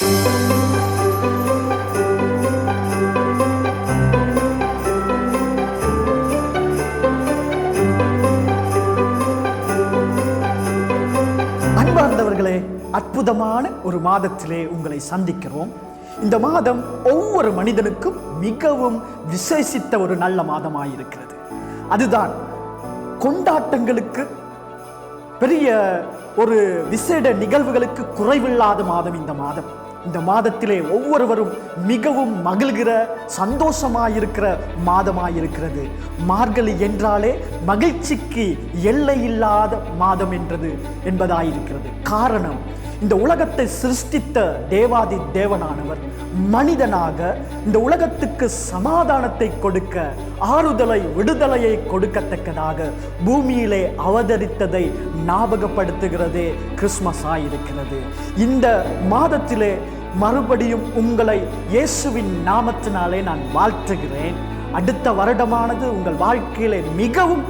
அன்பார்ந்தவர்களே, அற்புதமான ஒரு மாதத்திலே உங்களை சந்திக்கிறோம். இந்த மாதம் ஒவ்வொரு மனிதனுக்கும் மிகவும் விசேஷித்த ஒரு நல்ல மாதமாயிருக்கிறது. அதுதான் கொண்டாட்டங்களுக்கு, பெரிய ஒரு விசேட நிகழ்வுகளுக்கு குறைவில்லாத மாதம் இந்த மாதம். இந்த மாதத்திலே ஒவ்வொருவரும் மிகவும் மகிழ்கிற, சந்தோஷமாயிருக்கிற மாதமாயிருக்கிறது. மார்கழி என்றாலே மகிழ்ச்சிக்கு எல்லை இல்லாத மாதம் என்பதாயிருக்கிறது. காரணம், இந்த உலகத்தை சிருஷ்டித்த தேவாதி தேவனானவர் மனிதனாக இந்த உலகத்துக்கு சமாதானத்தை கொடுக்க, ஆறுதலை, விடுதலையை கொடுக்கத்தக்கதாக பூமியிலே அவதரித்ததை ஞாபகப்படுத்துகிறதே கிறிஸ்மஸ் ஆயிருக்கிறது. இந்த மாதத்திலே மறுபடியும் உங்களை இயேசுவின் நாமத்தினாலே நான் வாழ்த்துகிறேன். அடுத்த வருடமானது உங்கள் வாழ்க்கையிலே மிகவும்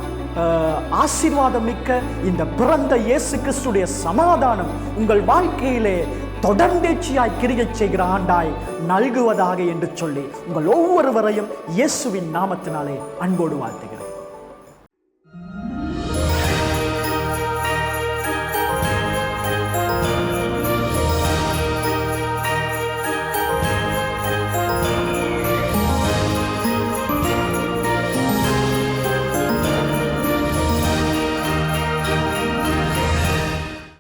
ஆசீர்வாதம் மிக்க இந்த பிறந்த இயேசு கிறிஸ்துடைய சமாதானம் உங்கள் வாழ்க்கையிலே தொடர்ந்தேச்சியாய் கிரியை செய்கிற ஆண்டாய் நல்குவதாக என்று சொல்லி உங்கள் ஒவ்வொருவரையும் இயேசுவின் நாமத்தினாலே அன்போடு வாழ்த்துகிறேன்.